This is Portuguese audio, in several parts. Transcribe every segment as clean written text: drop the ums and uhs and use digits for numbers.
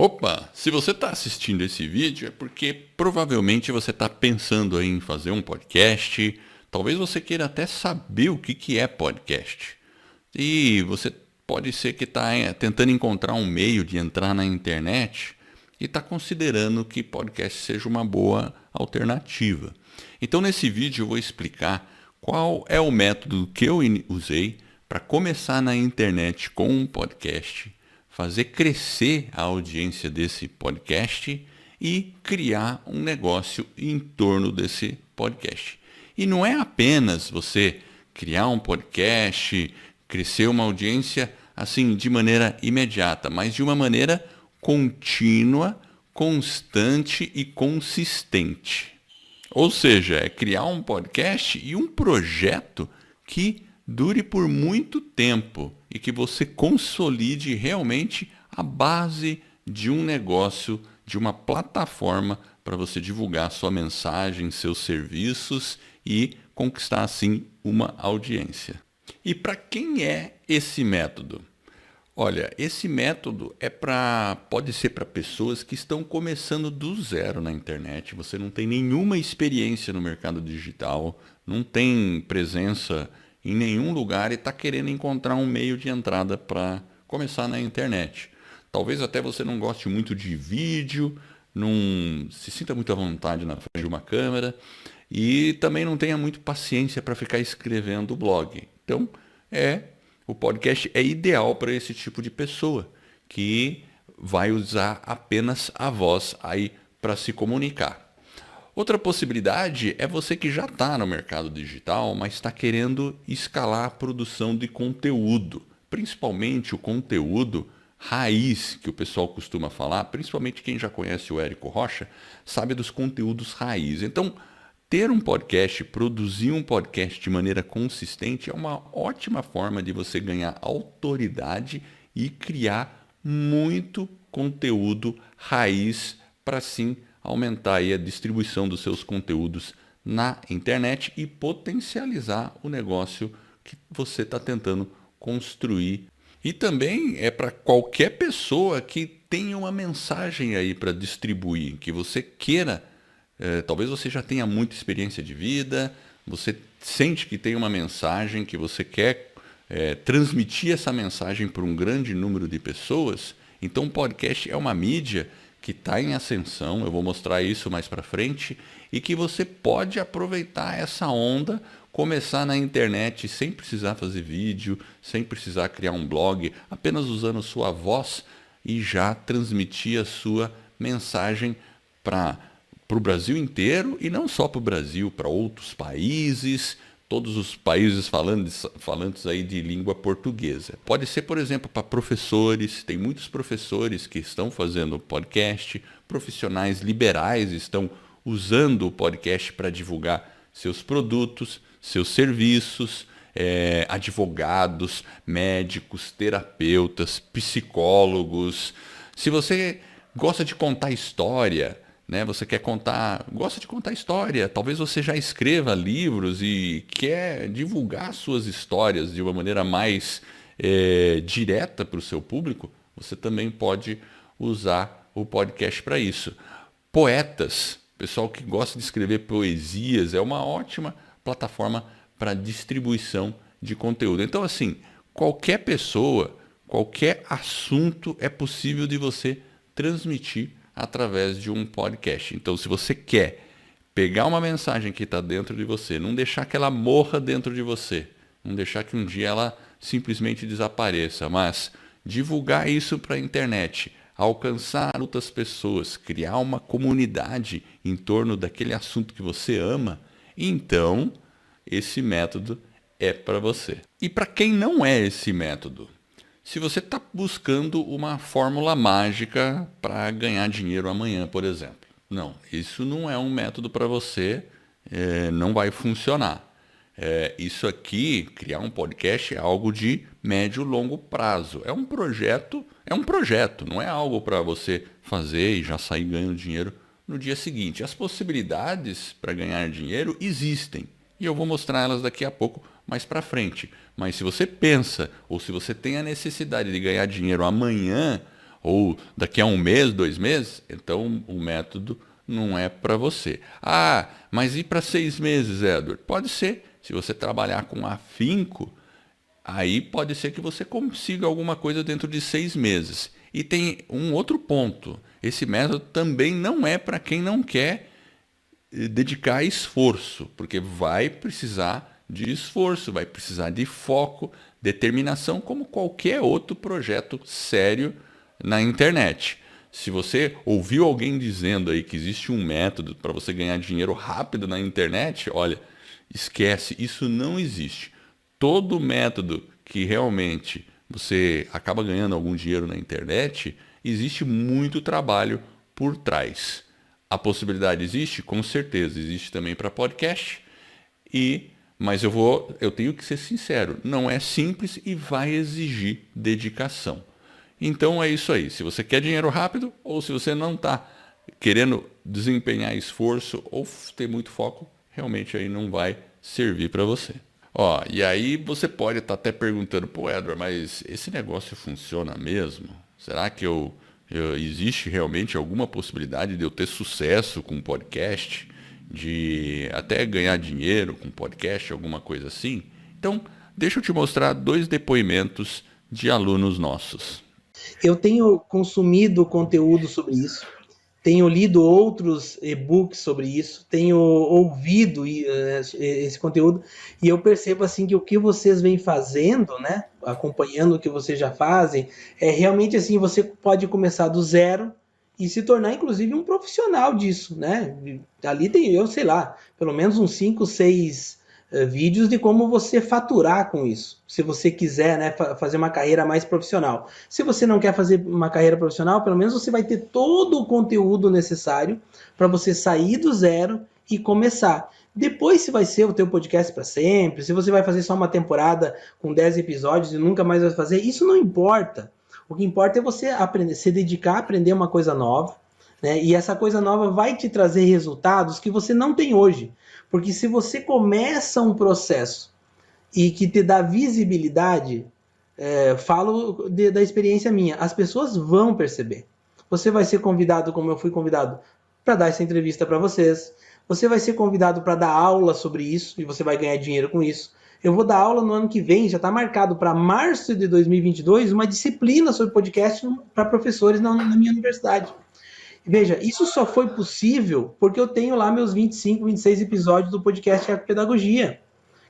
Opa, se você está assistindo esse vídeo é porque provavelmente você está pensando aí em fazer um podcast. Talvez você queira até saber o que é podcast. E você pode ser que está tentando encontrar um meio de entrar na internet e está considerando que podcast seja uma boa alternativa. Então nesse vídeo eu vou explicar qual é o método que eu usei para começar na internet com um podcast, fazer crescer a audiência desse podcast e criar um negócio em torno desse podcast. E não é apenas você criar um podcast, crescer uma audiência assim de maneira imediata, mas de uma maneira contínua, constante e consistente. Ou seja, é criar um podcast e um projeto que dure por muito tempo e que você consolide realmente a base de um negócio, de uma plataforma para você divulgar sua mensagem, seus serviços e conquistar assim uma audiência. E para quem é esse método? Olha, esse método pode ser para pessoas que estão começando do zero na internet. Você não tem nenhuma experiência no mercado digital, não tem presença em nenhum lugar e está querendo encontrar um meio de entrada para começar na internet. Talvez até você não goste muito de vídeo, não se sinta muito à vontade na frente de uma câmera e também não tenha muito paciência para ficar escrevendo blog. Então, o podcast é ideal para esse tipo de pessoa que vai usar apenas a voz aí para se comunicar. Outra possibilidade é você que já está no mercado digital, mas está querendo escalar a produção de conteúdo, principalmente o conteúdo raiz, que o pessoal costuma falar, principalmente quem já conhece o Érico Rocha, sabe dos conteúdos raiz. Então, ter um podcast, produzir um podcast de maneira consistente é uma ótima forma de você ganhar autoridade e criar muito conteúdo raiz para sim aumentar aí a distribuição dos seus conteúdos na internet e potencializar o negócio que você está tentando construir. E também é para qualquer pessoa que tenha uma mensagem aí para distribuir, que você queira. Talvez você já tenha muita experiência de vida, você sente que tem uma mensagem, que você quer transmitir essa mensagem para um grande número de pessoas. Então, o podcast é uma mídia que está em ascensão, eu vou mostrar isso mais para frente, e que você pode aproveitar essa onda, começar na internet sem precisar fazer vídeo, sem precisar criar um blog, apenas usando sua voz e já transmitir a sua mensagem para o Brasil inteiro e não só para o Brasil, para outros países, todos os países falantes aí de língua portuguesa. Pode ser, por exemplo, para professores, tem muitos professores que estão fazendo podcast, profissionais liberais estão usando o podcast para divulgar seus produtos, seus serviços, advogados, médicos, terapeutas, psicólogos. Se você gosta de contar história, você gosta de contar história, talvez você já escreva livros e quer divulgar suas histórias de uma maneira mais direta para o seu público, você também pode usar o podcast para isso. Poetas, pessoal que gosta de escrever poesias, é uma ótima plataforma para distribuição de conteúdo. Então, assim, qualquer pessoa, qualquer assunto é possível de você transmitir através de um podcast. Então, se você quer pegar uma mensagem que está dentro de você, não deixar que ela morra dentro de você, não deixar que um dia ela simplesmente desapareça, mas divulgar isso para a internet, alcançar outras pessoas, criar uma comunidade em torno daquele assunto que você ama, então esse método é para você. E para quem não é esse método? Se você está buscando uma fórmula mágica para ganhar dinheiro amanhã, por exemplo. Não, isso não é um método para você, não vai funcionar. Isso aqui, criar um podcast, é algo de médio e longo prazo. É um projeto, não é algo para você fazer e já sair ganhando dinheiro no dia seguinte. As possibilidades para ganhar dinheiro existem e eu vou mostrar elas daqui a pouco mais para frente. Mas se você pensa ou se você tem a necessidade de ganhar dinheiro amanhã, ou daqui a 1 mês, 2 meses, então o método não é para você. Ah, mas e para 6 meses, Edward? Pode ser. Se você trabalhar com afinco, aí pode ser que você consiga alguma coisa dentro de 6 meses. E tem um outro ponto. Esse método também não é para quem não quer dedicar esforço, porque vai precisar de esforço, vai precisar de foco, determinação, como qualquer outro projeto sério na internet. Se você ouviu alguém dizendo aí que existe um método para você ganhar dinheiro rápido na internet, olha, esquece, isso não existe. Todo método que realmente você acaba ganhando algum dinheiro na internet, existe muito trabalho por trás. A possibilidade existe? Com certeza. Existe também para podcast. Mas eu tenho que ser sincero, não é simples e vai exigir dedicação. Então é isso aí. Se você quer dinheiro rápido ou se você não está querendo desempenhar esforço ou ter muito foco, realmente aí não vai servir para você. Ó, e aí você pode estar até perguntando, pô, Edward, mas esse negócio funciona mesmo? Será que existe realmente alguma possibilidade de eu ter sucesso com podcast? De até ganhar dinheiro com podcast, alguma coisa assim? Então, deixa eu te mostrar 2 depoimentos de alunos nossos. Eu tenho consumido conteúdo sobre isso, tenho lido outros e-books sobre isso, tenho ouvido esse conteúdo e eu percebo assim que o que vocês vêm fazendo, né, acompanhando o que vocês já fazem, é realmente assim, você pode começar do zero e se tornar inclusive um profissional disso, né? Ali tem, eu sei lá, pelo menos uns 5, 6 vídeos de como você faturar com isso, se você quiser, né, fazer uma carreira mais profissional. Se você não quer fazer uma carreira profissional, pelo menos você vai ter todo o conteúdo necessário para você sair do zero e começar. Depois, se vai ser o teu podcast para sempre, se você vai fazer só uma temporada com 10 episódios e nunca mais vai fazer, isso não importa. O que importa é você aprender, se dedicar a aprender uma coisa nova, né? E essa coisa nova vai te trazer resultados que você não tem hoje. Porque se você começa um processo e que te dá visibilidade, falo da experiência minha, as pessoas vão perceber. Você vai ser convidado, como eu fui convidado, para dar essa entrevista para vocês. Você vai ser convidado para dar aula sobre isso e você vai ganhar dinheiro com isso. Eu vou dar aula no ano que vem, já está marcado para março de 2022, uma disciplina sobre podcast para professores na minha universidade. Veja, isso só foi possível porque eu tenho lá meus 25, 26 episódios do podcast Pedagogia,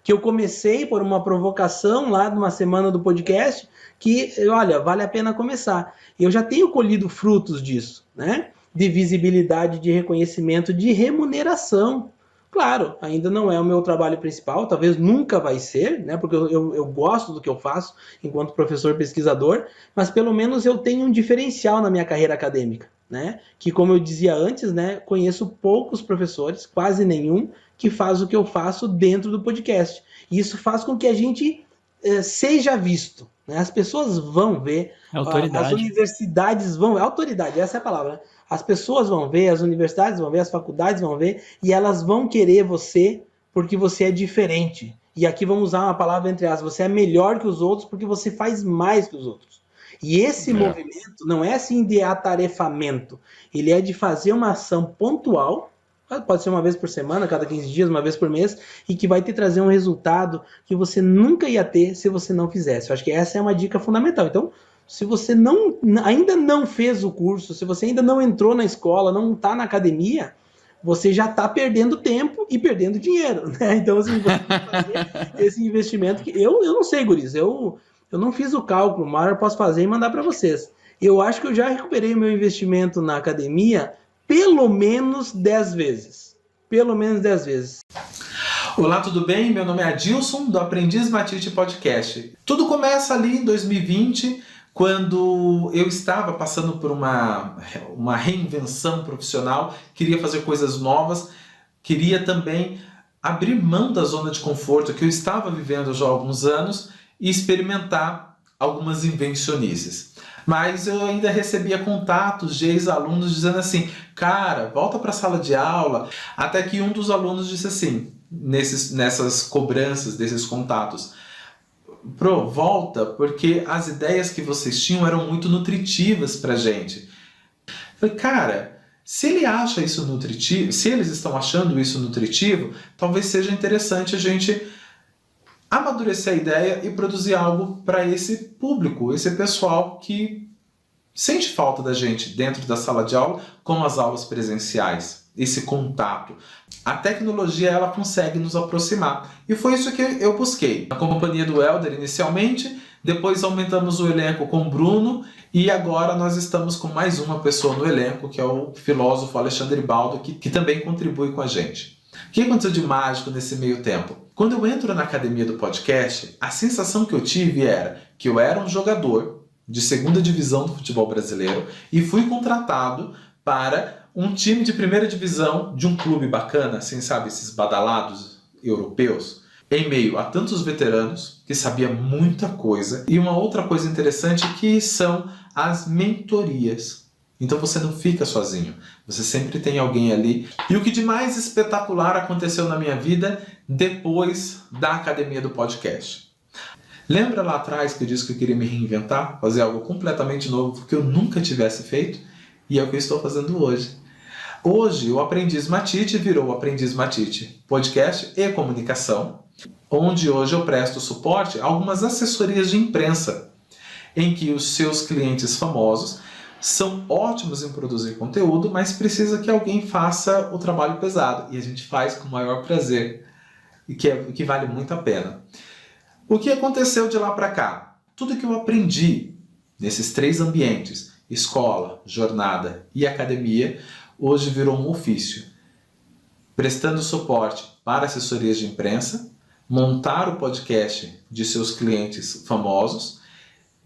que eu comecei por uma provocação lá de uma semana do podcast, que, olha, vale a pena começar. E eu já tenho colhido frutos disso, né? De visibilidade, de reconhecimento, de remuneração. Claro, ainda não é o meu trabalho principal, talvez nunca vai ser, né? Porque eu gosto do que eu faço enquanto professor pesquisador, mas pelo menos eu tenho um diferencial na minha carreira acadêmica, né? Que, como eu dizia antes, né, conheço poucos professores, quase nenhum, que faz o que eu faço dentro do podcast. E isso faz com que a gente seja visto, né? As pessoas vão ver, as universidades vão ver, autoridade, essa é a palavra, né? As pessoas vão ver, as universidades vão ver, as faculdades vão ver, e elas vão querer você porque você é diferente. E aqui vamos usar uma palavra entre aspas, você é melhor que os outros porque você faz mais que os outros. E esse movimento não é assim de atarefamento, ele é de fazer uma ação pontual, pode ser uma vez por semana, cada 15 dias, uma vez por mês, e que vai te trazer um resultado que você nunca ia ter se você não fizesse. Eu acho que essa é uma dica fundamental. Então, se você ainda não fez o curso, se você ainda não entrou na escola, não está na academia, você já está perdendo tempo e perdendo dinheiro, né? Então, assim, você tem que fazer esse investimento que eu não sei, guris, eu não fiz o cálculo, mas eu posso fazer e mandar para vocês. Eu acho que eu já recuperei o meu investimento na academia pelo menos 10 vezes. Pelo menos 10 vezes. Olá, tudo bem? Meu nome é Adilson, do Aprendiz Matite Podcast. Tudo começa ali em 2020, quando eu estava passando por uma reinvenção profissional, queria fazer coisas novas, queria também abrir mão da zona de conforto que eu estava vivendo já há alguns anos e experimentar algumas invencionices. Mas eu ainda recebia contatos de ex-alunos dizendo assim, cara, volta para a sala de aula, até que um dos alunos disse assim, nessas cobranças desses contatos, volta porque as ideias que vocês tinham eram muito nutritivas pra gente. Eu falei, cara, se ele acha isso nutritivo, se eles estão achando isso nutritivo, talvez seja interessante a gente amadurecer a ideia e produzir algo para esse público, esse pessoal que sente falta da gente dentro da sala de aula, com as aulas presenciais, esse contato. A tecnologia, ela consegue nos aproximar. E foi isso que eu busquei. Na companhia do Helder inicialmente, depois aumentamos o elenco com o Bruno, e agora nós estamos com mais uma pessoa no elenco, que é o filósofo Alexandre Baldo, que também contribui com a gente. O que aconteceu de mágico nesse meio tempo? Quando eu entro na academia do podcast, a sensação que eu tive era que eu era um jogador de segunda divisão do futebol brasileiro e fui contratado para um time de primeira divisão de um clube bacana, assim, sabe, esses badalados europeus, em meio a tantos veteranos que sabiam muita coisa. E uma outra coisa interessante que são as mentorias. Então você não fica sozinho, você sempre tem alguém ali. E o que de mais espetacular aconteceu na minha vida depois da academia do podcast? Lembra lá atrás que eu disse que eu queria me reinventar, fazer algo completamente novo que eu nunca tivesse feito? E é o que eu estou fazendo hoje. Hoje o Aprendiz Matite virou o Aprendiz Matite Podcast e Comunicação, onde hoje eu presto suporte a algumas assessorias de imprensa, em que os seus clientes famosos são ótimos em produzir conteúdo, mas precisa que alguém faça o trabalho pesado. E a gente faz com o maior prazer, e que vale muito a pena. O que aconteceu de lá para cá? Tudo que eu aprendi nesses 3 ambientes, escola, jornada e academia, hoje virou um ofício. Prestando suporte para assessorias de imprensa, montar o podcast de seus clientes famosos,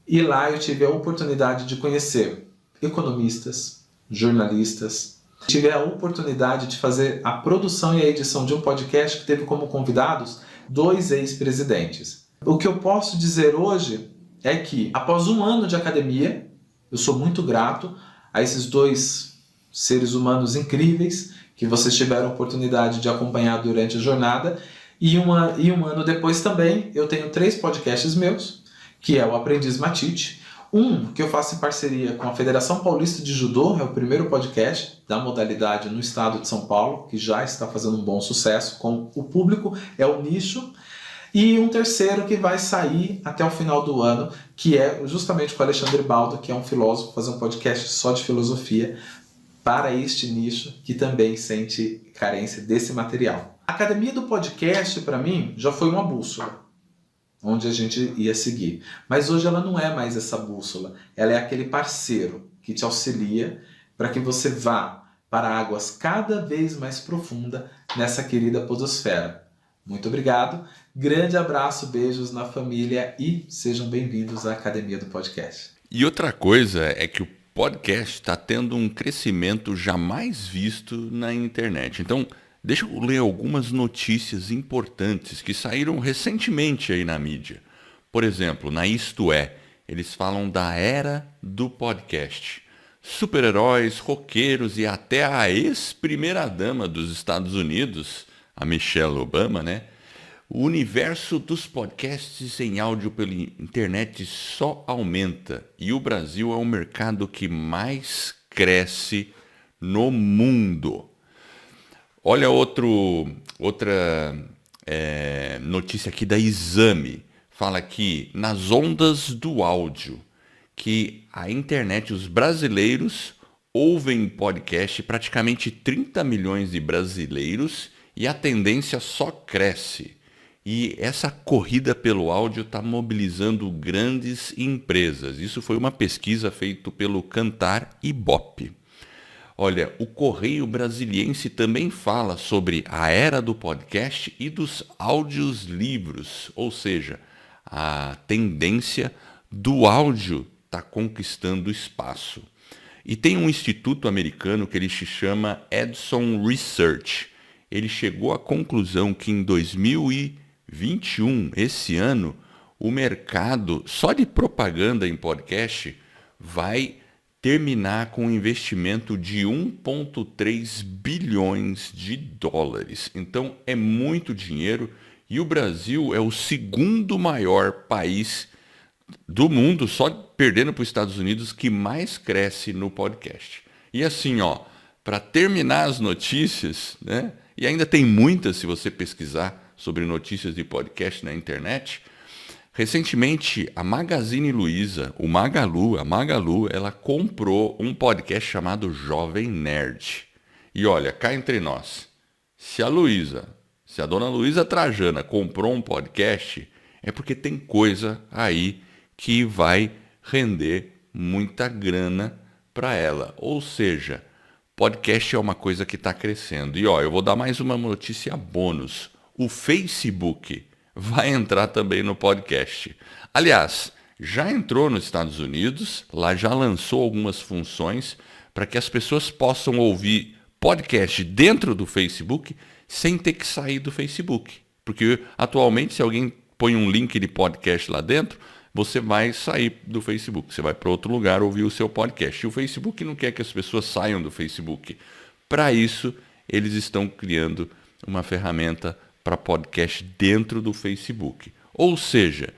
e lá eu tive a oportunidade de conhecer economistas, jornalistas. Tive a oportunidade de fazer a produção e a edição de um podcast que teve como convidados 2 ex-presidentes. O que eu posso dizer hoje é que, após 1 ano de academia, eu sou muito grato a esses 2 seres humanos incríveis que vocês tiveram a oportunidade de acompanhar durante a jornada. E um ano depois também eu tenho 3 podcasts meus, que é o Aprendiz Matite. Um que eu faço em parceria com a Federação Paulista de Judô, é o primeiro podcast da modalidade no estado de São Paulo, que já está fazendo um bom sucesso com o público, é o Nicho. E um terceiro que vai sair até o final do ano, que é justamente com o Alexandre Baldo, que é um filósofo, fazer um podcast só de filosofia para este nicho que também sente carência desse material. A academia do podcast, para mim, já foi uma bússola onde a gente ia seguir. Mas hoje ela não é mais essa bússola. Ela é aquele parceiro que te auxilia para que você vá para águas cada vez mais profundas nessa querida podosfera. Muito obrigado, grande abraço, beijos na família e sejam bem-vindos à Academia do Podcast. E outra coisa é que o podcast está tendo um crescimento jamais visto na internet. Então, deixa eu ler algumas notícias importantes que saíram recentemente aí na mídia. Por exemplo, na Isto É, eles falam da era do podcast. Super-heróis, roqueiros e até a ex-primeira-dama dos Estados Unidos, a Michelle Obama, né? O universo dos podcasts em áudio pela internet só aumenta. E o Brasil é o mercado que mais cresce no mundo. Olha outra notícia aqui da Exame. Fala aqui, nas ondas do áudio, que a internet, os brasileiros ouvem podcast, praticamente 30 milhões de brasileiros, e a tendência só cresce. E essa corrida pelo áudio está mobilizando grandes empresas. Isso foi uma pesquisa feita pelo Kantar Ibope. Olha, o Correio Brasiliense também fala sobre a era do podcast e dos áudios livros, ou seja, a tendência do áudio está conquistando espaço. E tem um instituto americano que ele se chama Edison Research. Ele chegou à conclusão que em 2021, esse ano, o mercado só de propaganda em podcast vai terminar com um investimento de 1,3 bilhões de dólares. Então é muito dinheiro E o Brasil é o segundo maior país do mundo, só perdendo para os Estados Unidos, que mais cresce no podcast. E assim, ó, para terminar as notícias, né? E ainda tem muitas se você pesquisar sobre notícias de podcast na internet. Recentemente, a Magazine Luiza, a Magalu, ela comprou um podcast chamado Jovem Nerd. E olha, cá entre nós, se a dona Luiza Trajana comprou um podcast, é porque tem coisa aí que vai render muita grana para ela. Ou seja, podcast é uma coisa que está crescendo. E ó, eu vou dar mais uma notícia bônus. O Facebook vai entrar também no podcast. Aliás, já entrou nos Estados Unidos, lá já lançou algumas funções para que as pessoas possam ouvir podcast dentro do Facebook sem ter que sair do Facebook. Porque atualmente, se alguém põe um link de podcast lá dentro, você vai sair do Facebook, você vai para outro lugar ouvir o seu podcast. E o Facebook não quer que as pessoas saiam do Facebook. Para isso, eles estão criando uma ferramenta para podcast dentro do Facebook. Ou seja,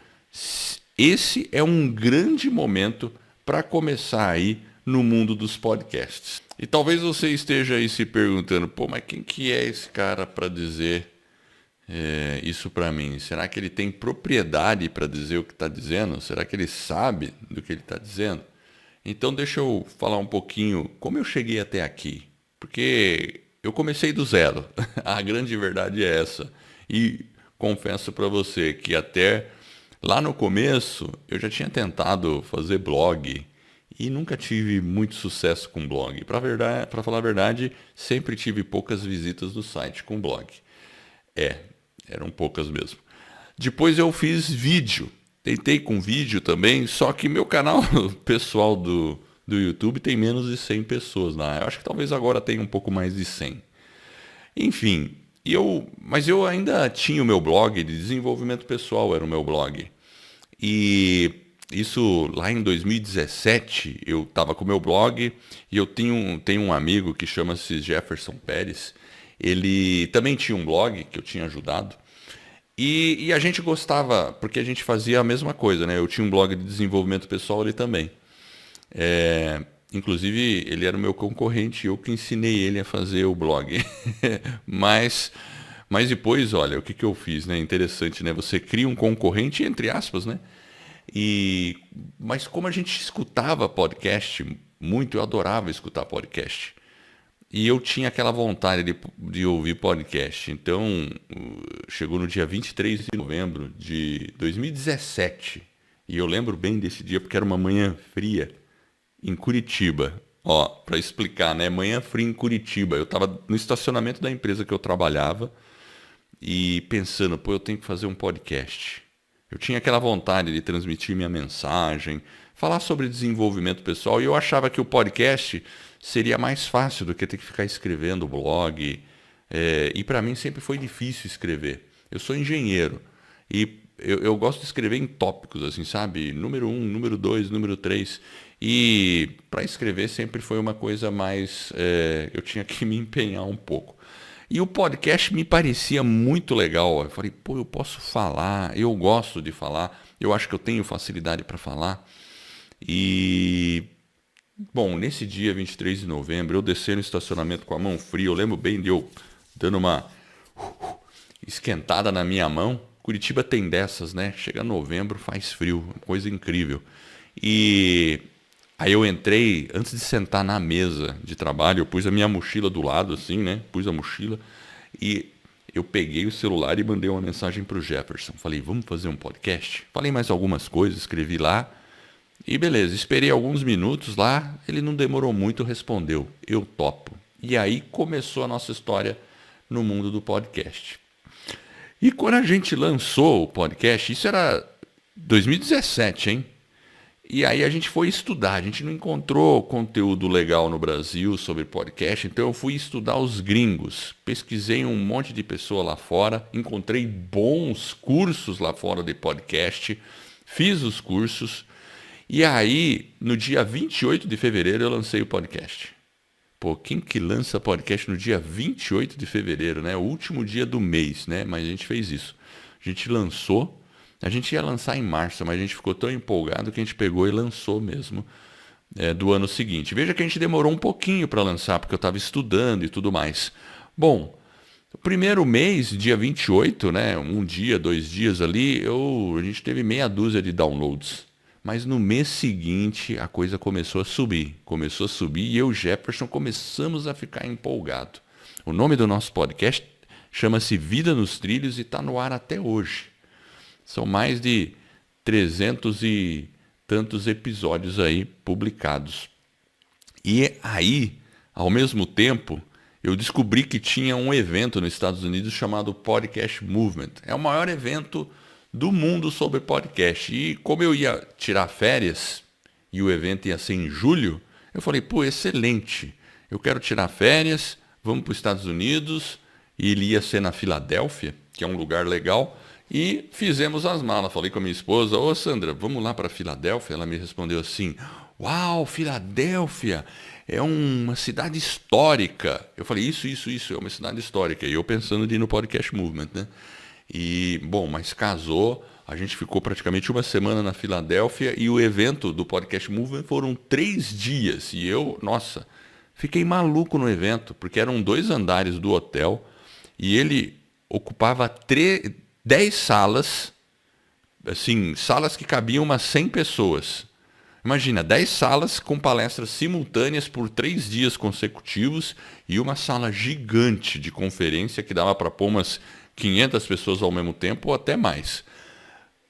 esse é um grande momento para começar aí no mundo dos podcasts. E talvez você esteja aí se perguntando, pô, mas quem que é esse cara para dizer isso para mim? Será que ele tem propriedade para dizer o que está dizendo? Será que ele sabe do que ele está dizendo? Então deixa eu falar um pouquinho como eu cheguei até aqui. Porque eu comecei do zero. A grande verdade é essa. E confesso para você que até lá no começo eu já tinha tentado fazer blog e nunca tive muito sucesso com blog. Para falar a verdade, sempre tive poucas visitas do site com blog. Eram poucas mesmo. Depois eu fiz vídeo. Tentei com vídeo também, só que meu canal pessoal do YouTube tem menos de 100 pessoas lá. Eu acho que talvez agora tenha um pouco mais de 100. Enfim, mas eu ainda tinha o meu blog de desenvolvimento pessoal, era o meu blog. E isso lá em 2017, eu estava com o meu blog e eu tenho um amigo que chama-se Jefferson Pérez. Ele também tinha um blog que eu tinha ajudado. E a gente gostava, porque a gente fazia a mesma coisa, né? Eu tinha um blog de desenvolvimento pessoal, ele também. Inclusive, ele era o meu concorrente, eu que ensinei ele a fazer o blog. Mas depois, olha, o que eu fiz, né? Interessante, né? Você cria um concorrente, entre aspas, né? Mas como a gente escutava podcast muito, eu adorava escutar podcast. E eu tinha aquela vontade de ouvir podcast. Então, chegou no dia 23 de novembro de 2017. E eu lembro bem desse dia porque era uma manhã fria em Curitiba. Ó, para explicar, né? Manhã fria em Curitiba. Eu estava no estacionamento da empresa que eu trabalhava e pensando, pô, eu tenho que fazer um podcast. Eu tinha aquela vontade de transmitir minha mensagem, falar sobre desenvolvimento pessoal, e eu achava que o podcast seria mais fácil do que ter que ficar escrevendo blog. E para mim sempre foi difícil escrever. Eu sou engenheiro e eu gosto de escrever em tópicos, assim, sabe? Número 1, número 2, número 3. E para escrever sempre foi uma coisa mais... eu tinha que me empenhar um pouco. E o podcast me parecia muito legal. Eu falei, pô, eu posso falar, eu gosto de falar, eu acho que eu tenho facilidade para falar. E, bom, nesse dia 23 de novembro, eu desci no estacionamento com a mão fria. Eu lembro bem de eu dando uma esquentada na minha mão. Curitiba tem dessas, né? Chega novembro, faz frio, coisa incrível. E aí eu entrei, antes de sentar na mesa de trabalho, eu pus a minha mochila do lado, assim, né? Pus a mochila e eu peguei o celular e mandei uma mensagem para o Jefferson. Falei, vamos fazer um podcast? Falei mais algumas coisas, escrevi lá. E beleza, esperei alguns minutos lá, ele não demorou muito, respondeu, eu topo. E aí começou a nossa história no mundo do podcast. E quando a gente lançou o podcast, isso era 2017, hein? E aí a gente foi estudar, a gente não encontrou conteúdo legal no Brasil sobre podcast, então eu fui estudar os gringos. Pesquisei um monte de pessoa lá fora, encontrei bons cursos lá fora de podcast, fiz os cursos, e aí no dia 28 de fevereiro eu lancei o podcast. Pô, quem que lança podcast no dia 28 de fevereiro, né? O último dia do mês, né? Mas a gente fez isso. A gente lançou, a gente ia lançar em março, mas a gente ficou tão empolgado que a gente pegou e lançou mesmo do ano seguinte. Veja que a gente demorou um pouquinho para lançar, porque eu estava estudando e tudo mais. Bom, o primeiro mês, dia 28, né? Um dia, 2 dias ali, a gente teve meia dúzia de downloads. Mas no mês seguinte a coisa começou a subir. E eu e o Jefferson começamos a ficar empolgados. O nome do nosso podcast chama-se Vida nos Trilhos e está no ar até hoje. São mais de 300 e tantos episódios aí publicados. E aí, ao mesmo tempo, eu descobri que tinha um evento nos Estados Unidos chamado Podcast Movement. É o maior evento do mundo sobre podcast. E como eu ia tirar férias e o evento ia ser em julho, eu falei, pô, excelente. Eu quero tirar férias, vamos para os Estados Unidos. E ele ia ser na Filadélfia, que é um lugar legal. E fizemos as malas. Falei com a minha esposa, ô Sandra, vamos lá para Filadélfia? Ela me respondeu assim, uau, Filadélfia é uma cidade histórica. Eu falei, isso, é uma cidade histórica. E eu pensando de ir no Podcast Movement, né? E, bom, mas casou, a gente ficou praticamente uma semana na Filadélfia e o evento do Podcast Movement foram 3 dias. E eu, nossa, fiquei maluco no evento, porque eram 2 andares do hotel e ele ocupava 10 salas, assim, salas que cabiam umas 100 pessoas. Imagina, 10 salas com palestras simultâneas por 3 dias consecutivos e uma sala gigante de conferência que dava para pôr umas 500 pessoas ao mesmo tempo ou até mais.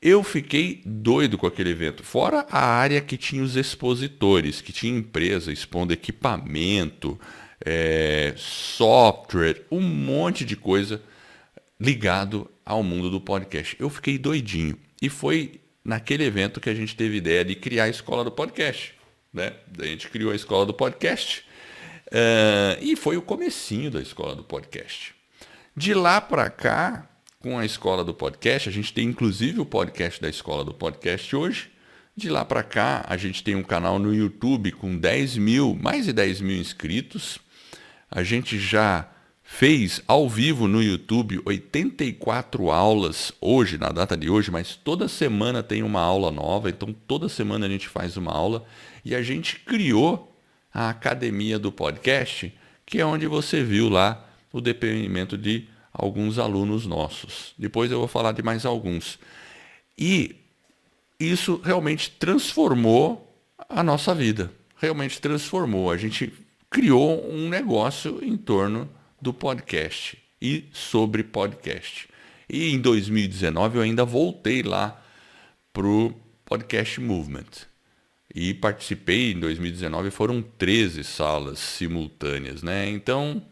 Eu fiquei doido com aquele evento. Fora a área que tinha os expositores, que tinha empresa expondo equipamento, software, um monte de coisa ligado ao mundo do podcast. Eu fiquei doidinho. E foi naquele evento que a gente teve ideia de criar a Escola do Podcast. Né? A gente criou a Escola do Podcast. E foi o comecinho da Escola do Podcast. De lá para cá, com a Escola do Podcast, a gente tem inclusive o podcast da Escola do Podcast hoje. De lá para cá, a gente tem um canal no YouTube com mais de 10 mil inscritos. A gente já fez ao vivo no YouTube 84 aulas hoje, na data de hoje, mas toda semana tem uma aula nova, então toda semana a gente faz uma aula. E a gente criou a Academia do Podcast, que é onde você viu lá o depoimento de alguns alunos nossos. Depois eu vou falar de mais alguns. E isso realmente transformou a nossa vida. Realmente transformou. A gente criou um negócio em torno do podcast e sobre podcast. E em 2019 eu ainda voltei lá para o Podcast Movement. E participei em 2019, foram 13 salas simultâneas, né? Então,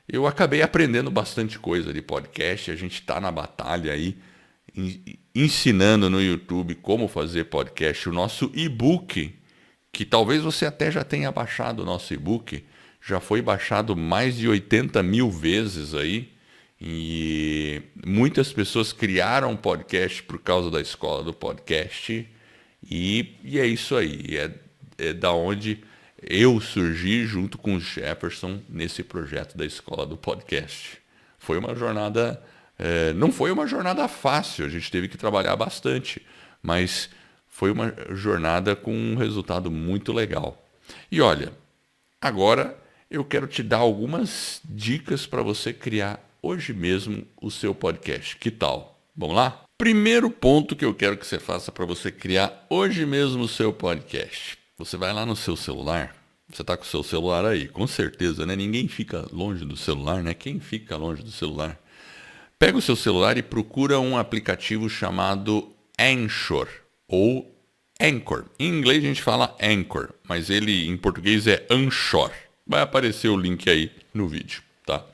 eu acabei aprendendo bastante coisa de podcast. A gente está na batalha aí, ensinando no YouTube como fazer podcast. O nosso e-book, que talvez você até já tenha baixado o nosso e-book, já foi baixado mais de 80 mil vezes aí. E muitas pessoas criaram podcast por causa da Escola do Podcast. E é isso aí. É da onde eu surgi junto com o Jefferson nesse projeto da Escola do Podcast. Foi uma jornada... não foi uma jornada fácil, a gente teve que trabalhar bastante, mas foi uma jornada com um resultado muito legal. E olha, agora eu quero te dar algumas dicas para você criar hoje mesmo o seu podcast. Que tal? Vamos lá? Primeiro ponto que eu quero que você faça para você criar hoje mesmo o seu podcast. Você vai lá no seu celular. Você está com o seu celular aí, com certeza, né? Ninguém fica longe do celular, né? Quem fica longe do celular? Pega o seu celular e procura um aplicativo chamado Anchor ou Anchor. Em inglês a gente fala Anchor, mas ele em português é Anchor. Vai aparecer o link aí no vídeo, tá?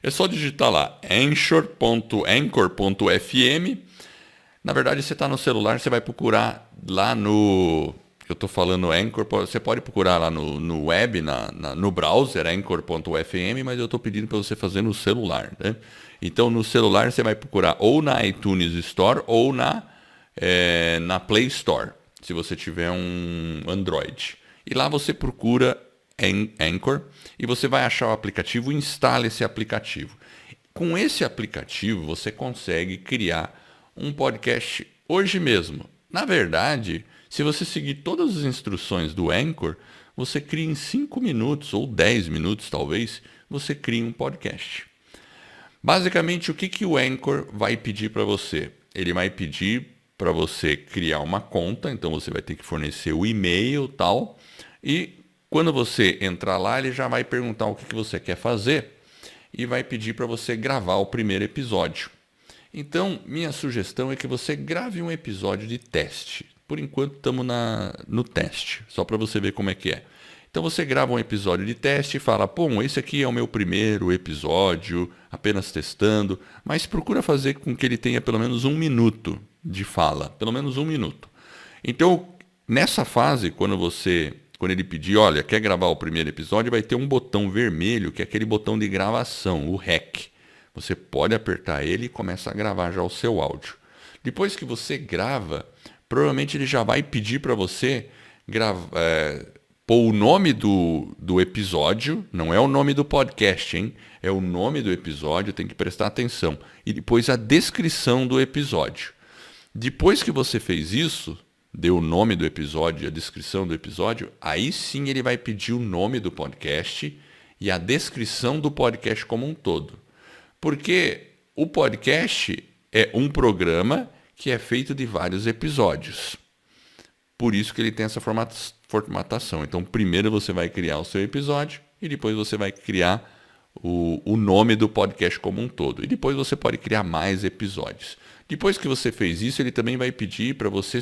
É só digitar lá anchor.anchor.fm. Na verdade, você está no celular, você vai procurar lá no... Eu estou falando Anchor, você pode procurar lá no web, no browser, anchor.fm, mas eu estou pedindo para você fazer no celular, né? Então, no celular, você vai procurar ou na iTunes Store ou na Play Store, se você tiver um Android. E lá você procura Anchor, e você vai achar o aplicativo, instala esse aplicativo. Com esse aplicativo, você consegue criar um podcast hoje mesmo. Na verdade, se você seguir todas as instruções do Anchor, você cria em 5 minutos ou 10 minutos, talvez, você cria um podcast. Basicamente, o que o Anchor vai pedir para você? Ele vai pedir para você criar uma conta, então você vai ter que fornecer o e-mail e tal, e quando você entrar lá, ele já vai perguntar o que você quer fazer e vai pedir para você gravar o primeiro episódio. Então, minha sugestão é que você grave um episódio de teste. Por enquanto, estamos no teste, só para você ver como é que é. Então, você grava um episódio de teste e fala, bom, esse aqui é o meu primeiro episódio, apenas testando, mas procura fazer com que ele tenha pelo menos 1 minuto de fala, pelo menos 1 minuto. Então, nessa fase, quando ele pedir, olha, quer gravar o primeiro episódio, vai ter um botão vermelho, que é aquele botão de gravação, o REC. Você pode apertar ele e começa a gravar já o seu áudio. Depois que você grava, provavelmente ele já vai pedir para você pôr o nome do episódio, não é o nome do podcast, hein? É o nome do episódio, tem que prestar atenção. E depois a descrição do episódio. Depois que você fez isso, deu o nome do episódio e a descrição do episódio, aí sim ele vai pedir o nome do podcast e a descrição do podcast como um todo. Porque o podcast é um programa que é feito de vários episódios. Por isso que ele tem essa formatação. Então, primeiro você vai criar o seu episódio e depois você vai criar o nome do podcast como um todo. E depois você pode criar mais episódios. Depois que você fez isso, ele também vai pedir para você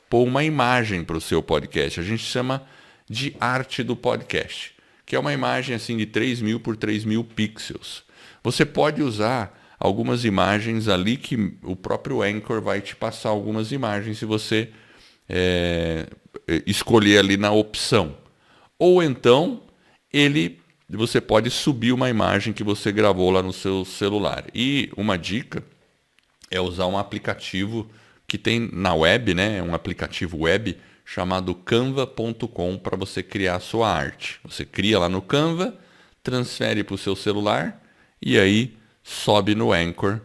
pôr uma imagem para o seu podcast. A gente chama de arte do podcast, que é uma imagem assim de 3.000 por 3.000 pixels. Você pode usar algumas imagens ali que o próprio Anchor vai te passar algumas imagens se você escolher ali na opção. Ou então, você pode subir uma imagem que você gravou lá no seu celular. E uma dica é usar um aplicativo que tem na web, né? Um aplicativo web chamado canva.com para você criar a sua arte. Você cria lá no Canva, transfere para o seu celular e aí sobe no Anchor.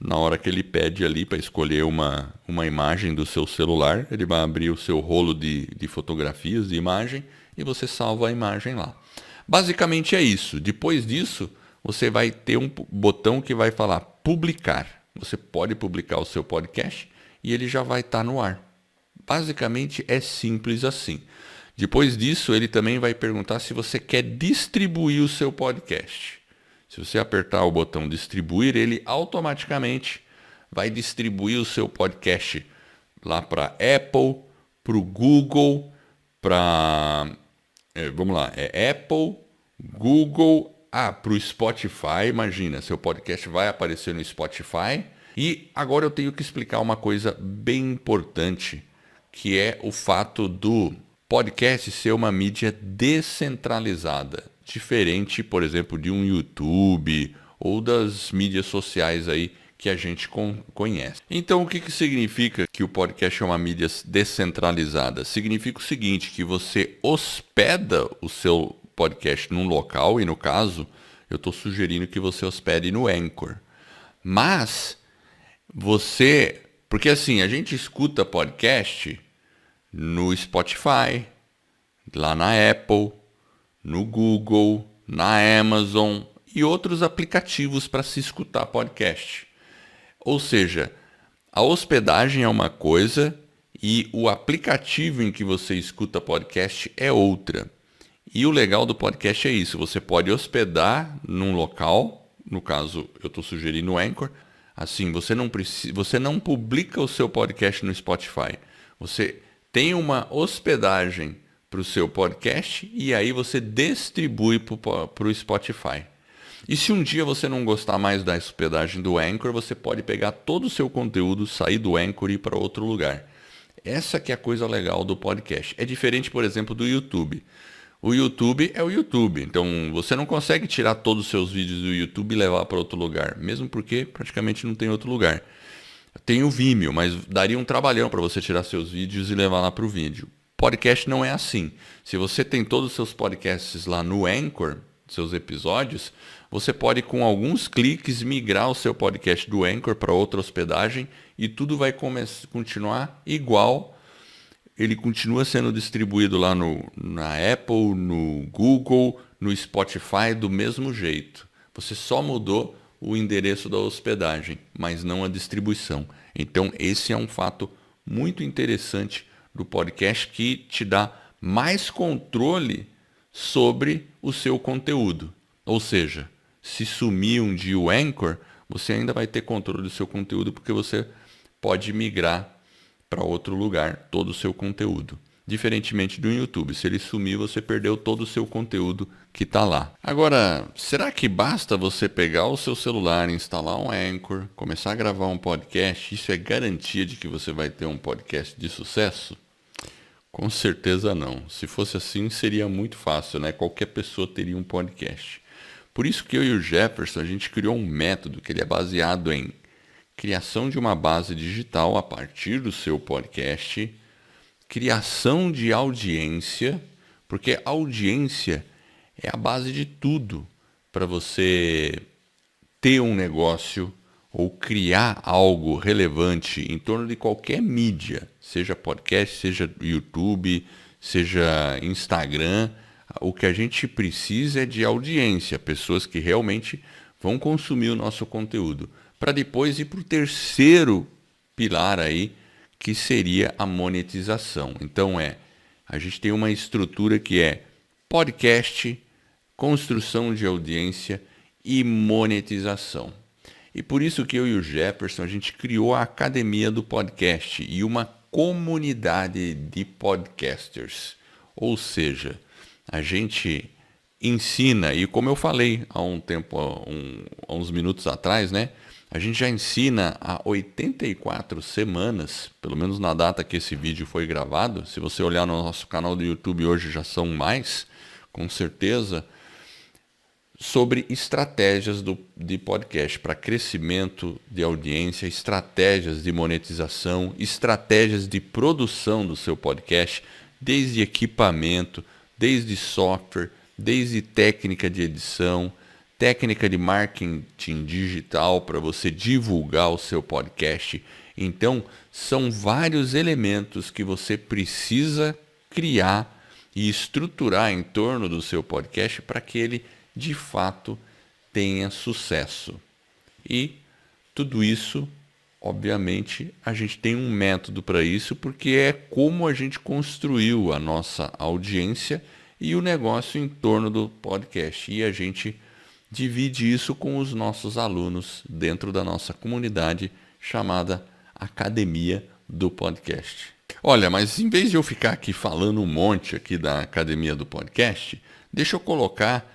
Na hora que ele pede ali para escolher uma imagem do seu celular, ele vai abrir o seu rolo de fotografias, de imagem, e você salva a imagem lá. Basicamente é isso. Depois disso, você vai ter um botão que vai falar publicar. Você pode publicar o seu podcast e ele já vai estar no ar. Basicamente é simples assim. Depois disso, ele também vai perguntar se você quer distribuir o seu podcast. Se você apertar o botão distribuir, ele automaticamente vai distribuir o seu podcast lá para Apple, para o Google, para... vamos lá, Apple, Google, para o Spotify. Imagina, seu podcast vai aparecer no Spotify. E agora eu tenho que explicar uma coisa bem importante, que é o fato do podcast ser uma mídia descentralizada, diferente, por exemplo, de um YouTube ou das mídias sociais aí que a gente conhece. Então, o que significa que o podcast é uma mídia descentralizada? Significa o seguinte, que você hospeda o seu podcast num local, e no caso, eu estou sugerindo que você hospede no Anchor. Mas porque assim, a gente escuta podcast no Spotify, lá na Apple, no Google, na Amazon e outros aplicativos para se escutar podcast. Ou seja, a hospedagem é uma coisa e o aplicativo em que você escuta podcast é outra. E o legal do podcast é isso, você pode hospedar num local, no caso eu estou sugerindo o Anchor. Assim, você não publica o seu podcast no Spotify. Você tem uma hospedagem para o seu podcast e aí você distribui para o Spotify. E se um dia você não gostar mais da hospedagem do Anchor, você pode pegar todo o seu conteúdo, sair do Anchor e ir para outro lugar. Essa que é a coisa legal do podcast. É diferente, por exemplo, do YouTube. O YouTube é o YouTube, então você não consegue tirar todos os seus vídeos do YouTube e levar para outro lugar, mesmo porque praticamente não tem outro lugar. Tem o Vimeo, mas daria um trabalhão para você tirar seus vídeos e levar lá para o vídeo. podcast não é assim. Se você tem todos os seus podcasts lá no Anchor, seus episódios, você pode com alguns cliques migrar o seu podcast do Anchor para outra hospedagem e tudo vai continuar igual. Ele continua sendo distribuído lá na Apple, no Google, no Spotify do mesmo jeito. Você só mudou o endereço da hospedagem, mas não a distribuição. Então esse é um fato muito interessante do podcast que te dá mais controle sobre o seu conteúdo. Ou seja, se sumir um dia o Anchor, você ainda vai ter controle do seu conteúdo porque você pode migrar para outro lugar todo o seu conteúdo. Diferentemente do YouTube, se ele sumir, você perdeu todo o seu conteúdo que está lá. Agora, será que basta você pegar o seu celular, instalar um Anchor, começar a gravar um podcast? Isso é garantia de que você vai ter um podcast de sucesso? Com certeza não. Se fosse assim, seria muito fácil, né? Qualquer pessoa teria um podcast. Por isso que eu e o Jefferson, a gente criou um método que ele é baseado em criação de uma base digital a partir do seu podcast, criação de audiência, porque audiência é a base de tudo para você ter um negócio ou criar algo relevante em torno de qualquer mídia, seja podcast, seja YouTube, seja Instagram. O que a gente precisa é de audiência, pessoas que realmente vão consumir o nosso conteúdo, para depois ir para o terceiro pilar aí, que seria a monetização. Então a gente tem uma estrutura que é podcast, construção de audiência e monetização. E por isso que eu e o Jefferson, a gente criou a Academia do Podcast e uma comunidade de podcasters. Ou seja, a gente ensina, e como eu falei há uns minutos atrás, né? A gente já ensina há 84 semanas, pelo menos na data que esse vídeo foi gravado. Se você olhar no nosso canal do YouTube hoje já são mais, com certeza, sobre estratégias de podcast para crescimento de audiência, estratégias de monetização, estratégias de produção do seu podcast, desde equipamento, desde software, desde técnica de edição, técnica de marketing digital para você divulgar o seu podcast. Então, são vários elementos que você precisa criar e estruturar em torno do seu podcast para que ele, de fato, tenha sucesso. E tudo isso, obviamente, a gente tem um método para isso, porque é como a gente construiu a nossa audiência e o negócio em torno do podcast. E a gente divide isso com os nossos alunos dentro da nossa comunidade chamada Academia do Podcast. Olha, mas em vez de eu ficar aqui falando um monte aqui da Academia do Podcast, deixa eu colocar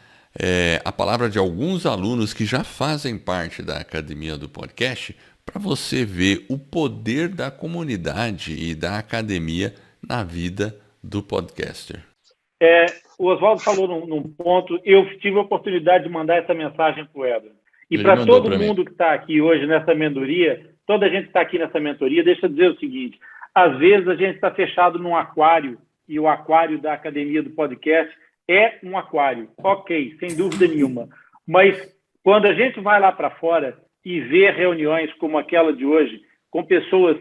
a palavra de alguns alunos que já fazem parte da Academia do Podcast para você ver o poder da comunidade e da academia na vida do podcaster. O Oswaldo falou num ponto, eu tive a oportunidade de mandar essa mensagem para o Edward. E para todo mundo que está aqui hoje nessa mentoria, toda a gente que está aqui nessa mentoria, deixa eu dizer o seguinte, às vezes a gente está fechado num aquário, e o aquário da Academia do Podcast é um aquário, ok, sem dúvida nenhuma. Mas quando a gente vai lá para fora e vê reuniões como aquela de hoje, com pessoas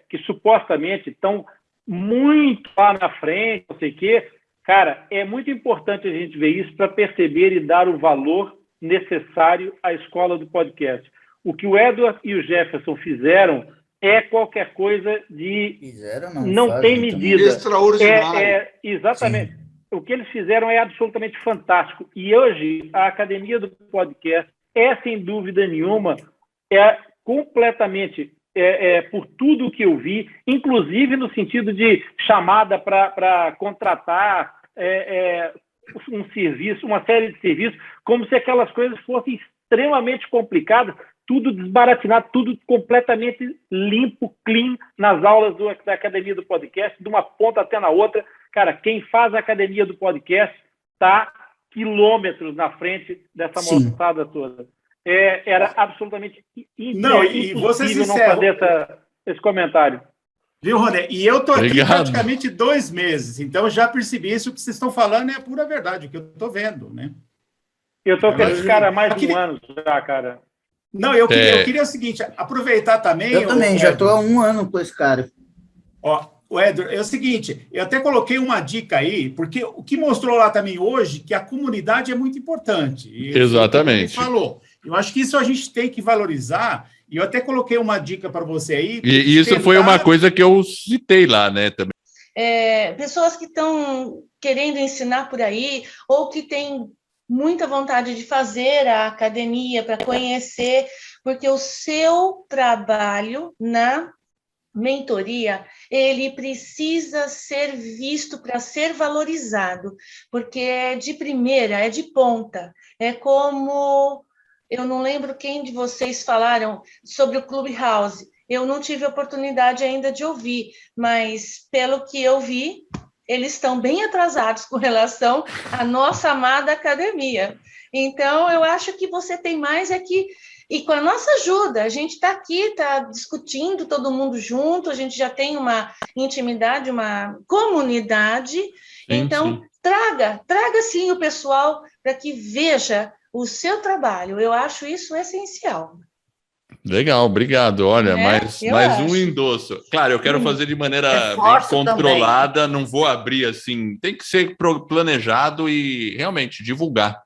que supostamente estão muito lá na frente, não sei o quê, cara, é muito importante a gente ver isso para perceber e dar o valor necessário à escola do podcast. O que o Edward e o Jefferson fizeram é qualquer coisa de... não tem medida. Extraordinário. Exatamente. Sim. O que eles fizeram é absolutamente fantástico. E hoje, a Academia do Podcast é, sem dúvida nenhuma, completamente... por tudo que eu vi, inclusive no sentido de chamada para contratar um serviço, uma série de serviços, como se aquelas coisas fossem extremamente complicadas, tudo desbaratinado, tudo completamente limpo, clean, nas aulas da Academia do Podcast, de uma ponta até na outra. Cara, quem faz a Academia do Podcast está quilômetros na frente dessa moçada toda. Era absolutamente impossível não fazer esse comentário. Viu, Rony? E eu estou aqui Obrigado. praticamente 2 meses, então eu já percebi isso que vocês estão falando é a pura verdade, o que eu estou vendo, né? Eu estou com esse cara há mais de um ano já, cara. Não, eu queria o seguinte, aproveitar também... Eu também, já estou há 1 ano com esse cara. Ó, o Edward, é o seguinte, eu até coloquei uma dica aí, porque o que mostrou lá também hoje, que a comunidade é muito importante. Exatamente. Ele falou. Eu acho que isso a gente tem que valorizar, e eu até coloquei uma dica para você aí. E isso foi uma coisa que eu citei lá, né, também. Pessoas que estão querendo ensinar por aí, ou que têm muita vontade de fazer a academia para conhecer, porque o seu trabalho na mentoria, ele precisa ser visto para ser valorizado, porque é de primeira, é de ponta. É como, eu não lembro quem de vocês falaram sobre o Clubhouse. Eu não tive oportunidade ainda de ouvir, mas pelo que eu vi, eles estão bem atrasados com relação à nossa amada academia. Então, eu acho que você tem mais aqui. E com a nossa ajuda, a gente está aqui, está discutindo todo mundo junto, a gente já tem uma intimidade, uma comunidade. Sim, então, sim. Traga sim o pessoal para que veja o seu trabalho. Eu acho isso essencial. Legal, obrigado. Olha, mais um endosso. Claro, eu quero fazer de maneira bem controlada, também. Não vou abrir assim. Tem que ser planejado e realmente divulgar.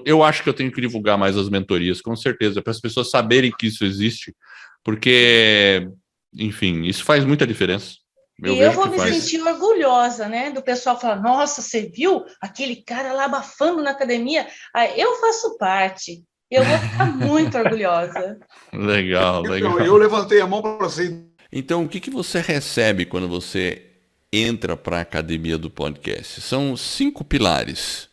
Eu acho que eu tenho que divulgar mais as mentorias, com certeza, para as pessoas saberem que isso existe, porque, enfim, isso faz muita diferença. Eu vou me sentir orgulhosa, né? Do pessoal falar, nossa, você viu aquele cara lá abafando na academia? Eu faço parte. Eu vou ficar muito orgulhosa. Legal. Eu levantei a mão para você. Então, o que você recebe quando você entra para a academia do podcast? São 5 pilares.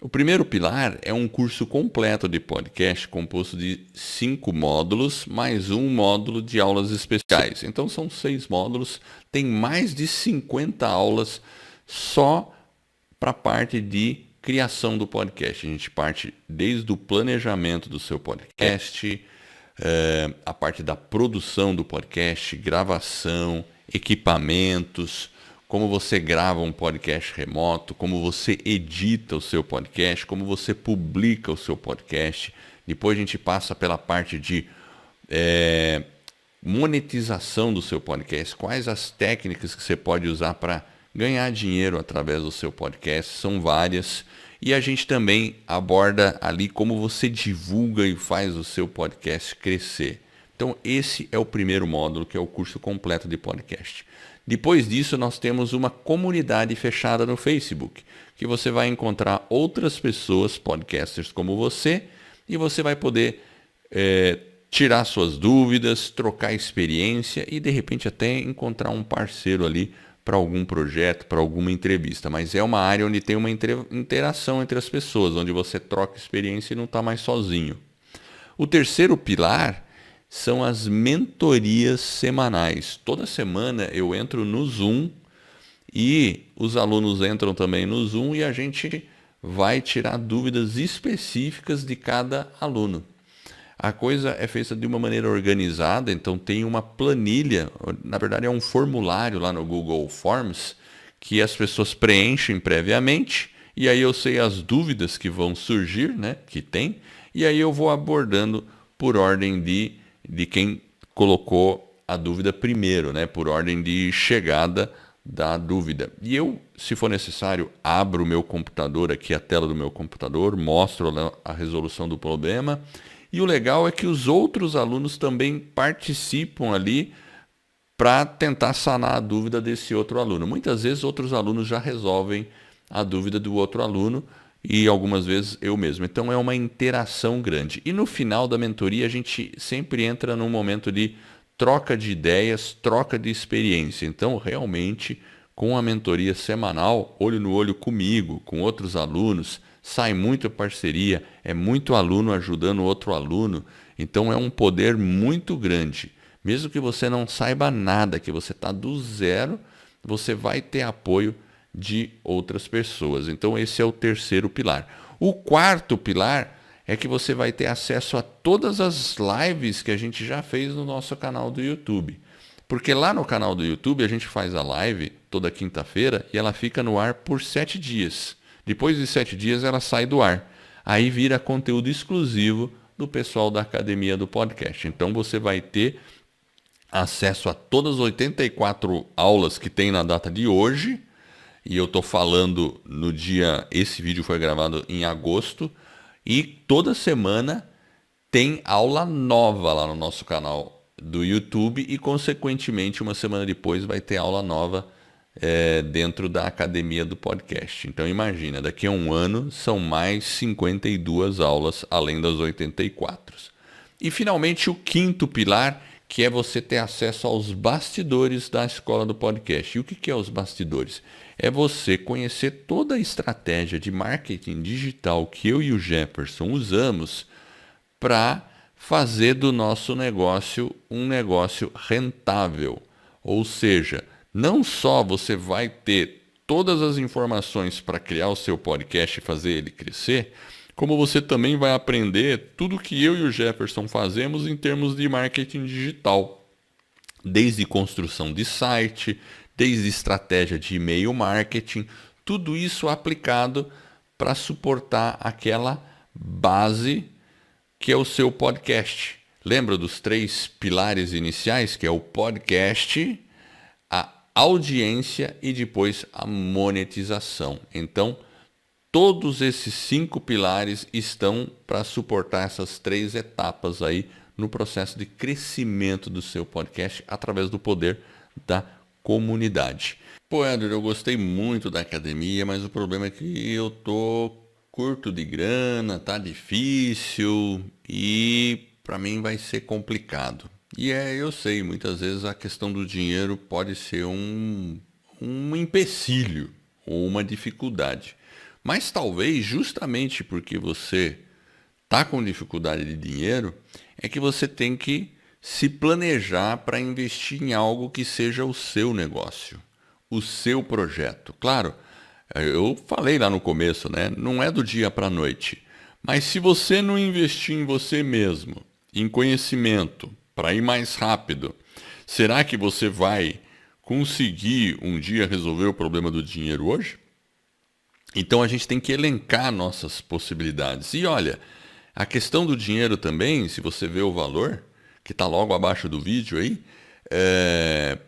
O primeiro pilar é um curso completo de podcast composto de 5 módulos, mais um módulo de aulas especiais. Então, são 6 módulos, tem mais de 50 aulas só para a parte de criação do podcast. A gente parte desde o planejamento do seu podcast, a parte da produção do podcast, gravação, equipamentos, como você grava um podcast remoto, como você edita o seu podcast, como você publica o seu podcast. Depois a gente passa pela parte de monetização do seu podcast, quais as técnicas que você pode usar para ganhar dinheiro através do seu podcast, são várias. E a gente também aborda ali como você divulga e faz o seu podcast crescer. Então esse é o primeiro módulo, que é o curso completo de podcast. Depois disso nós temos uma comunidade fechada no Facebook, que você vai encontrar outras pessoas, podcasters como você, e você vai poder tirar suas dúvidas, trocar experiência e de repente até encontrar um parceiro ali para algum projeto, para alguma entrevista, mas é uma área onde tem uma interação entre as pessoas, onde você troca experiência e não está mais sozinho. O terceiro pilar são as mentorias semanais. Toda semana eu entro no Zoom e os alunos entram também no Zoom e a gente vai tirar dúvidas específicas de cada aluno. A coisa é feita de uma maneira organizada, então tem uma planilha, na verdade é um formulário lá no Google Forms, que as pessoas preenchem previamente, e aí eu sei as dúvidas que vão surgir, né, que tem, e aí eu vou abordando por ordem de quem colocou a dúvida primeiro, né, por ordem de chegada da dúvida. E eu, se for necessário, abro o meu computador aqui, a tela do meu computador, mostro a resolução do problema. E o legal é que os outros alunos também participam ali para tentar sanar a dúvida desse outro aluno. Muitas vezes outros alunos já resolvem a dúvida do outro aluno e algumas vezes eu mesmo. Então é uma interação grande. E no final da mentoria a gente sempre entra num momento de troca de ideias, troca de experiência. Então realmente com a mentoria semanal, olho no olho comigo, com outros alunos, sai muita parceria, é muito aluno ajudando outro aluno, então é um poder muito grande. Mesmo que você não saiba nada, que você está do zero, você vai ter apoio de outras pessoas. Então esse é o terceiro pilar. O quarto pilar é que você vai ter acesso a todas as lives que a gente já fez no nosso canal do YouTube. Porque lá no canal do YouTube a gente faz a live toda quinta-feira e ela fica no ar por 7 dias. Depois de 7 dias ela sai do ar. Aí vira conteúdo exclusivo do pessoal da Academia do Podcast. Então você vai ter acesso a todas as 84 aulas que tem na data de hoje. E eu estou falando no dia... Esse vídeo foi gravado em agosto. E toda semana tem aula nova lá no nosso canal do YouTube e, consequentemente, uma semana depois vai ter aula nova dentro da Academia do Podcast. Então, imagina, daqui a um ano são mais 52 aulas, além das 84. E, finalmente, o quinto pilar, que é você ter acesso aos bastidores da Escola do Podcast. E o que é os bastidores? É você conhecer toda a estratégia de marketing digital que eu e o Jefferson usamos para fazer do nosso negócio um negócio rentável. Ou seja, não só você vai ter todas as informações para criar o seu podcast e fazer ele crescer, como você também vai aprender tudo que eu e o Jefferson fazemos em termos de marketing digital. Desde construção de site, desde estratégia de e-mail marketing, tudo isso aplicado para suportar aquela base que é o seu podcast. Lembra dos 3 pilares iniciais, que é o podcast, a audiência e depois a monetização. Então, todos esses 5 pilares estão para suportar essas 3 etapas aí no processo de crescimento do seu podcast através do poder da comunidade. Pô, Edward, eu gostei muito da academia, mas o problema é que eu tô curto de grana, tá difícil e para mim vai ser complicado. E eu sei, muitas vezes a questão do dinheiro pode ser um empecilho ou uma dificuldade. Mas talvez justamente porque você tá com dificuldade de dinheiro, é que você tem que se planejar para investir em algo que seja o seu negócio, o seu projeto. Claro, eu falei lá no começo, né? Não é do dia para a noite. Mas se você não investir em você mesmo, em conhecimento, para ir mais rápido, será que você vai conseguir um dia resolver o problema do dinheiro hoje? Então a gente tem que elencar nossas possibilidades. E olha, a questão do dinheiro também, se você vê o valor, que está logo abaixo do vídeo aí,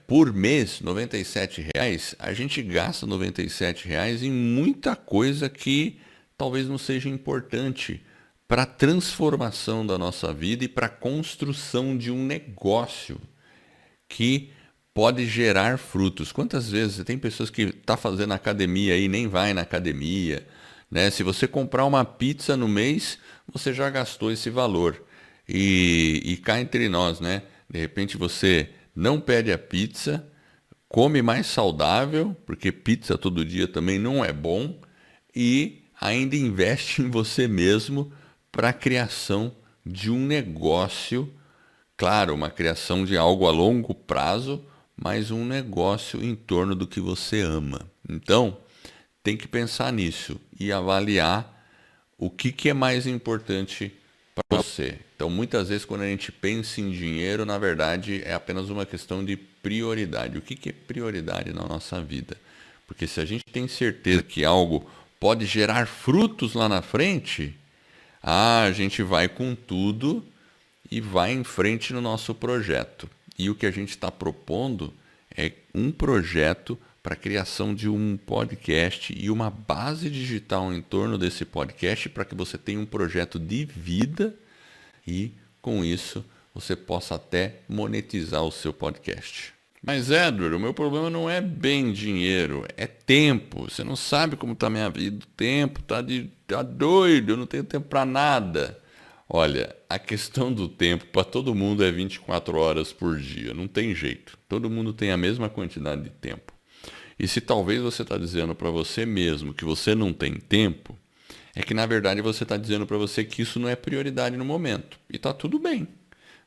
por mês, R$ 97,00, a gente gasta R$ 97,00 em muita coisa que talvez não seja importante para a transformação da nossa vida e para a construção de um negócio que pode gerar frutos. Quantas vezes tem pessoas que estão fazendo academia e nem vai na academia, né? Se você comprar uma pizza no mês, você já gastou esse valor. E cá entre nós, né? De repente você não pede a pizza, come mais saudável, porque pizza todo dia também não é bom, e ainda investe em você mesmo para a criação de um negócio, claro, uma criação de algo a longo prazo, mas um negócio em torno do que você ama. Então, tem que pensar nisso e avaliar o que é mais importante para você. Então, muitas vezes, quando a gente pensa em dinheiro, na verdade, é apenas uma questão de prioridade. O que é prioridade na nossa vida? Porque se a gente tem certeza que algo pode gerar frutos lá na frente, a gente vai com tudo e vai em frente no nosso projeto. E o que a gente está propondo é um projeto para a criação de um podcast e uma base digital em torno desse podcast para que você tenha um projeto de vida e, com isso, você possa até monetizar o seu podcast. Mas, Edward, o meu problema não é bem dinheiro, é tempo. Você não sabe como está a minha vida. O tempo tá doido, eu não tenho tempo para nada. Olha, a questão do tempo para todo mundo é 24 horas por dia, não tem jeito. Todo mundo tem a mesma quantidade de tempo. E se talvez você está dizendo para você mesmo que você não tem tempo, é que na verdade você está dizendo para você que isso não é prioridade no momento. E está tudo bem.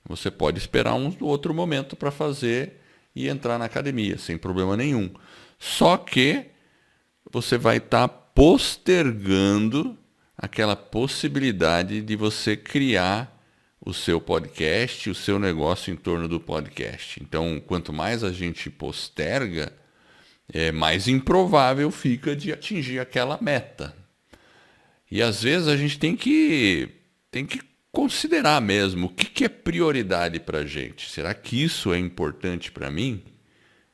Você pode esperar um outro momento para fazer e entrar na academia, sem problema nenhum. Só que você vai estar postergando aquela possibilidade de você criar o seu podcast, o seu negócio em torno do podcast. Então, quanto mais a gente posterga, mais improvável fica de atingir aquela meta. E às vezes a gente tem que considerar mesmo o que é prioridade para a gente. Será que isso é importante para mim?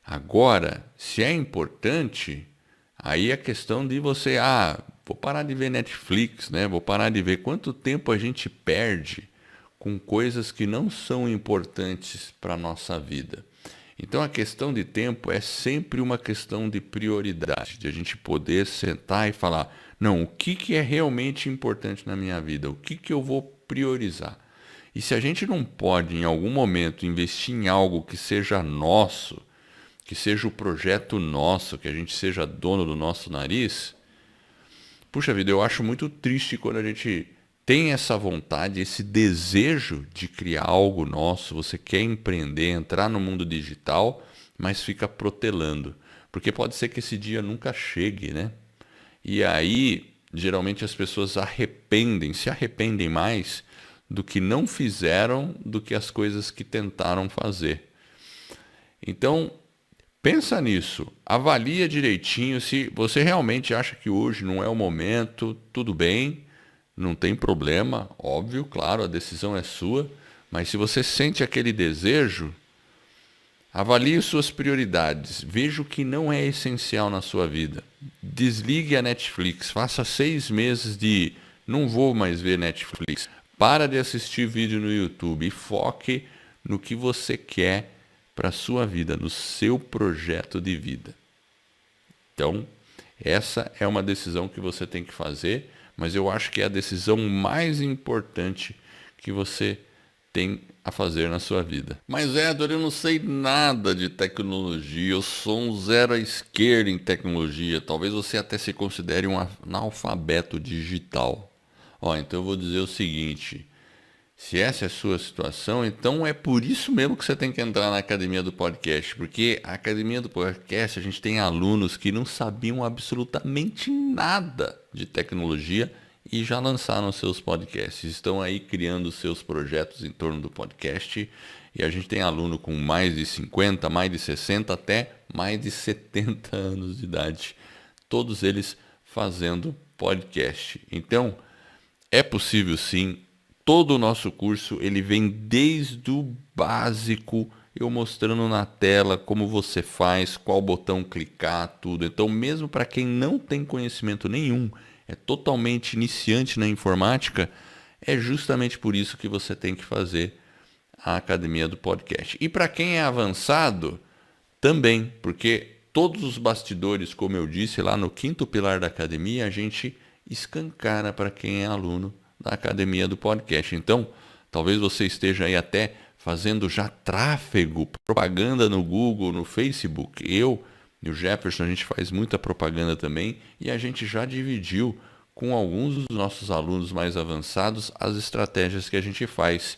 Agora, se é importante, aí é questão de você, vou parar de ver Netflix, né? Vou parar de ver quanto tempo a gente perde com coisas que não são importantes para a nossa vida. Então a questão de tempo é sempre uma questão de prioridade, de a gente poder sentar e falar, não, o que é realmente importante na minha vida? O que eu vou priorizar? E se a gente não pode, em algum momento, investir em algo que seja nosso, que seja o projeto nosso, que a gente seja dono do nosso nariz, puxa vida, eu acho muito triste quando a gente tem essa vontade, esse desejo de criar algo nosso, você quer empreender, entrar no mundo digital, mas fica protelando. Porque pode ser que esse dia nunca chegue, né? E aí, geralmente as pessoas se arrependem mais do que não fizeram do que as coisas que tentaram fazer. Então, pensa nisso, avalia direitinho se você realmente acha que hoje não é o momento, tudo bem, não tem problema, óbvio, claro, a decisão é sua, mas se você sente aquele desejo, avalie suas prioridades, veja o que não é essencial na sua vida. Desligue a Netflix, faça 6 meses de não vou mais ver Netflix. Para de assistir vídeo no YouTube e foque no que você quer para a sua vida, no seu projeto de vida. Então, essa é uma decisão que você tem que fazer, mas eu acho que é a decisão mais importante que você tem a fazer na sua vida. Mas Éder, eu não sei nada de tecnologia, eu sou um zero à esquerda em tecnologia, talvez você até se considere um analfabeto digital. Então eu vou dizer o seguinte, se essa é a sua situação, então é por isso mesmo que você tem que entrar na Academia do Podcast, porque a Academia do Podcast, a gente tem alunos que não sabiam absolutamente nada de tecnologia e já lançaram seus podcasts, estão aí criando seus projetos em torno do podcast, e a gente tem aluno com mais de 50, mais de 60, até mais de 70 anos de idade, todos eles fazendo podcast. Então, é possível sim. Todo o nosso curso, ele vem desde o básico, eu mostrando na tela como você faz, qual botão clicar, tudo. Então, mesmo para quem não tem conhecimento nenhum, é totalmente iniciante na informática, é justamente por isso que você tem que fazer a Academia do Podcast. E para quem é avançado, também, porque todos os bastidores, como eu disse lá no 5º pilar da Academia, a gente escancara para quem é aluno da Academia do Podcast. Então, talvez você esteja aí até fazendo já tráfego, propaganda no Google, no Facebook. Eu e o Jefferson, a gente faz muita propaganda também e a gente já dividiu com alguns dos nossos alunos mais avançados as estratégias que a gente faz,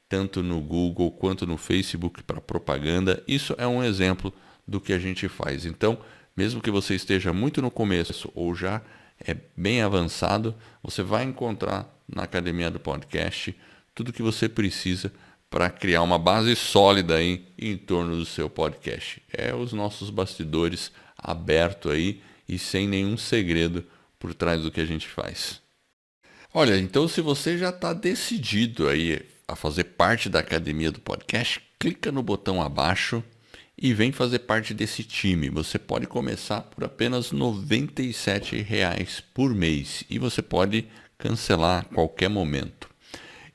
tanto no Google quanto no Facebook para propaganda. Isso é um exemplo do que a gente faz. Então, mesmo que você esteja muito no começo ou já é bem avançado, você vai encontrar na Academia do Podcast tudo que você precisa para criar uma base sólida aí em torno do seu podcast. É os nossos bastidores abertos aí e sem nenhum segredo por trás do que a gente faz. Olha, então se você já está decidido aí a fazer parte da Academia do Podcast, clica no botão abaixo e vem fazer parte desse time. Você pode começar por apenas R$ 97,00 por mês e você pode cancelar a qualquer momento.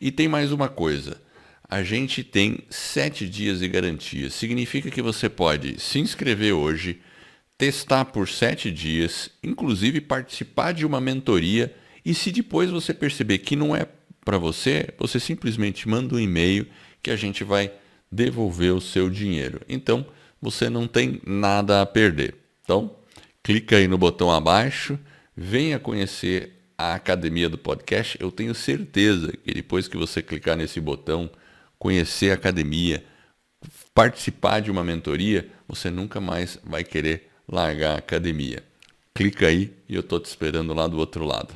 E tem mais uma coisa, a gente tem 7 dias de garantia. Significa que você pode se inscrever hoje, testar por 7 dias, inclusive participar de uma mentoria, e se depois você perceber que não é para você, você simplesmente manda um e-mail que a gente vai devolver o seu dinheiro. Então, você não tem nada a perder. Então, clica aí no botão abaixo, venha conhecer a Academia do Podcast. Eu tenho certeza que depois que você clicar nesse botão, conhecer a academia, participar de uma mentoria, você nunca mais vai querer largar a academia. Clica aí e eu estou te esperando lá do outro lado.